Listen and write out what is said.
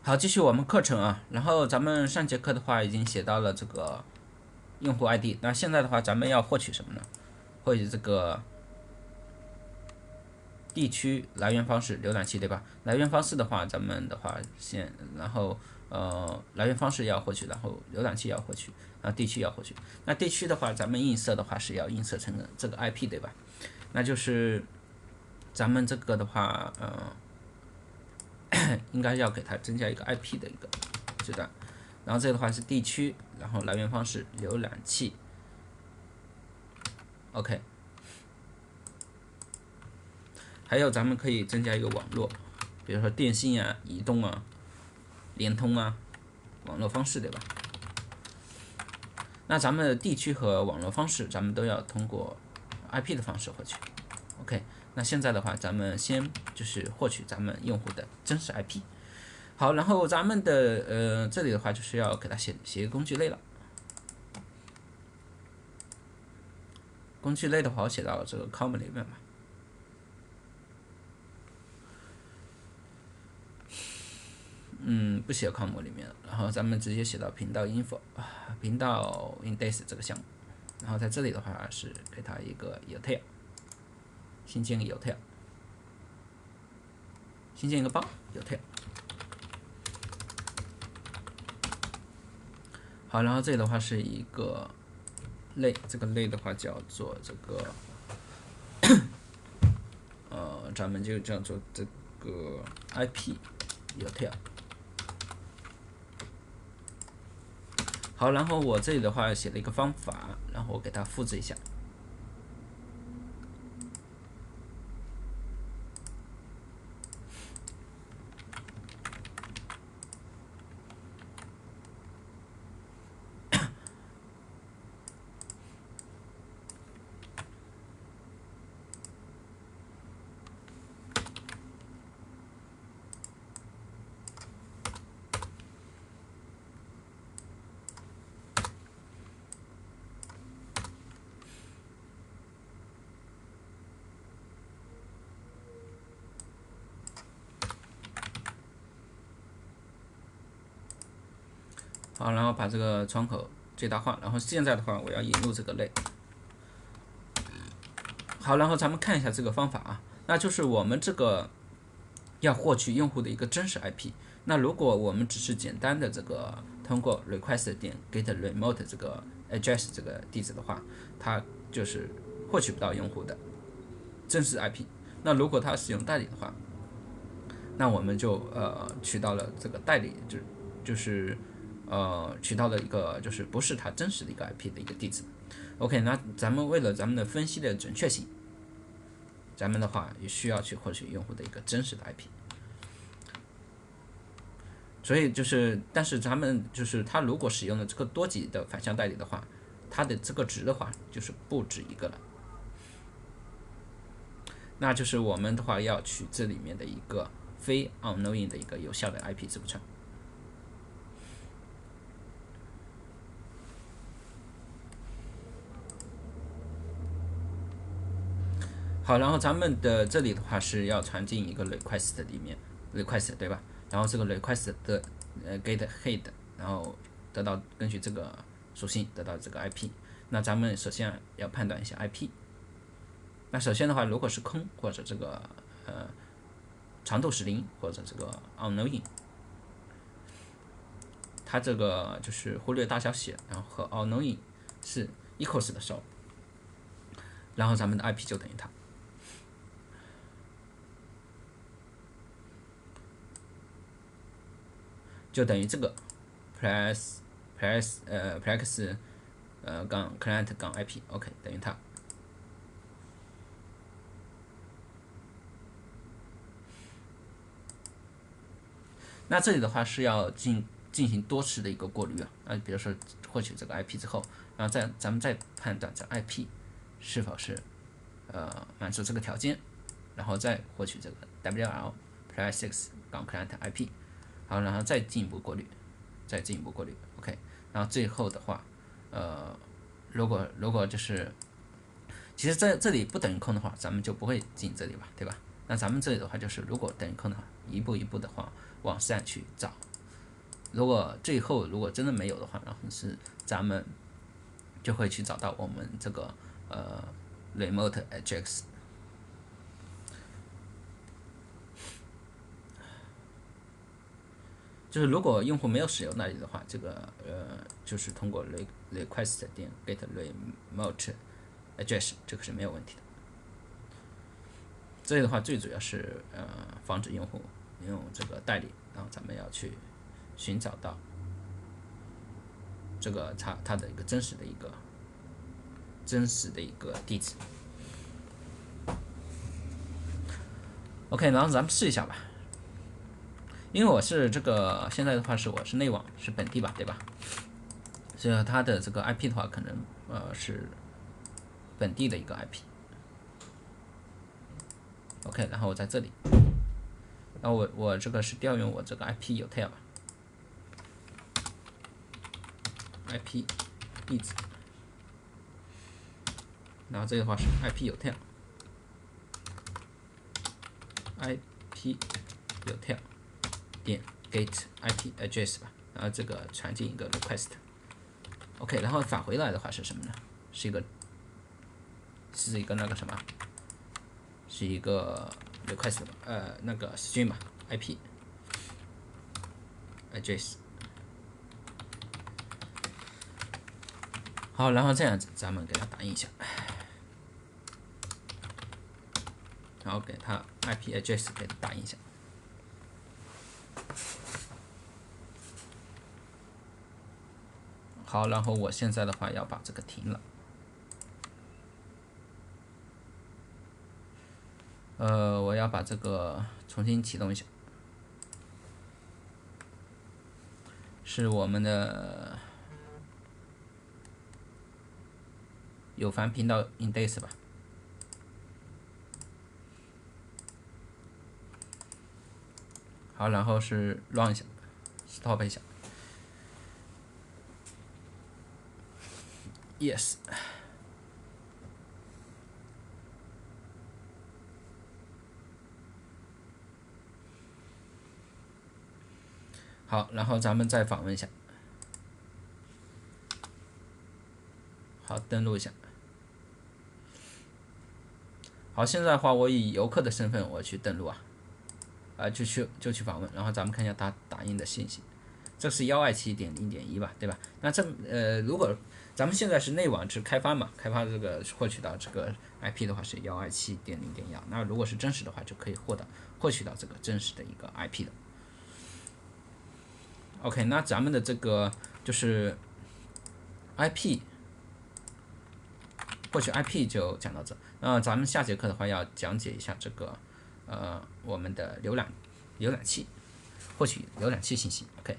好，继续我们课程啊。然后咱们上节课的话已经写到了这个用户 ID，那现在的话咱们要获取什么呢？获取这个地区来源方式浏览器，对吧？来源方式的话，咱们的话然后来源方式要获取，然后浏览器要获取，然后地区要获取。那地区的话，咱们映射的话是要映射成这个 IP， 对吧？那就是咱们这个的话，应该要给它增加一个 IP 的一个这段，然后这个的话是地区，然后来源方式浏览器 ，OK。还有咱们可以增加一个网络，比如说电信啊、移动啊、联通啊，网络方式，对吧？那咱们的地区和网络方式，咱们都要通过 IP 的方式获取。OK， 那现在的话，咱们先就是获取咱们用户的真实 IP。好，然后咱们的这里的话就是要给它写一个工具类了。工具类的话，我写到这个 com 里面吧。不写 com 里面了，然后咱们直接写到频道 info 频道 index 这个项目，然后在这里的话是给它一个 util， 新建一个 util， 新建一个包 util。好，然后这里的话是一个类，这个类的话叫做这个咱们就叫做这个 IP util。好，然后我这里的话写了一个方法，然后我给它复制一下。好，然后把这个窗口最大化，然后现在的话我要引入这个类。好，然后咱们看一下这个方法啊，那就是我们这个要获取用户的一个真实 IP。那如果我们只是简单的这个通过 request 点 get remote 这个 address 这个地址的话，它就是获取不到用户的真实 IP。那如果它使用代理的话，那我们就取到了这个代理，就是取到了一个就是不是它真实的一个 IP 的一个地址。OK， 那咱们为了咱们的分析的准确性，咱们的话也需要去获取用户的一个真实的 IP。所以就是，但是咱们就是它如果使用了这个多级的反向代理的话，它的这个值的话就是不止一个了。那就是我们的话要取这里面的一个非 unknowing 的一个有效的 IP 字符串。好，然后咱们的这里的话是要传进一个 request 里面 ，request 对吧？然后这个 request 的get head， 然后得到根据这个属性得到这个 IP。那咱们首先要判断一下 IP。那首先的话，如果是空或者这个长度是0或者这个 unknowing， 它这个就是忽略大小写，然后和 unknowing 是 equals 的时候，然后咱们的 IP 就等于它。就等于这个 plus plex 杠 client 杠 IP OK 等于它。那这里的话是要进行多次的一个过滤啊，比如说获取这个 IP 之后，然后咱们再判断这 IP 是否是满足这个条件，然后再获取这个 WL plex 杠 client IP。好，然后再进一步过滤，OK。然后最后的话，如果就是，其实在这里不等于空的话，咱们就不会进这里吧，对吧？那咱们这里的话就是，如果等于空的话，一步一步的话往上去找如果最后如果真的没有的话，然后是咱们就会去找到我们这个remote address。就是如果用户没有使用那里的话，这个就是通过 request 点 get remote address 这个是没有问题的。这里的话最主要是防止用户用这个代理，然后咱们要去寻找到这个它的一个真实的一个地址。OK， 然后咱们试一下吧。因为我是这个现在的话我是内网是本地吧，对吧？所以它的这个 IP 的话可能是本地的一个 IP。OK， 然后我在这里，然后我这个是调用我这个 IP util IP 地址，然后这个的话是 IP util点 get IP address 吧，然后这个传进一个 request。OK， 然后返回来的话是什么呢？是一个那个什么？是一个 request 吧，那个 string 吧 ，IP address。好，然后这样子咱们给它打印一下，然后给它 IP address 给它打印一下。好，然后我现在的话要把这个停了。我要把这个重新启动一下，是我们的有凡频道 index 吧。好，然后是 run 一下 ，stop 一下 ，yes。好，然后咱们再访问一下。好，登录一下。好，现在的话我以游客的身份我去登录啊，就去访问，然后咱们看一下它打印的信息，这是127.0.1吧，对吧？那如果咱们现在是内网是开发嘛，开发这个获取到这个 IP 的话是127.0.1，那如果是真实的话就可以获取到这个真实的一个 IP 的。OK， 那咱们的这个就是 IP 获取 IP 就讲到这。那咱们下节课的话要讲解一下这个我们的浏览器获取浏览器信息。OK。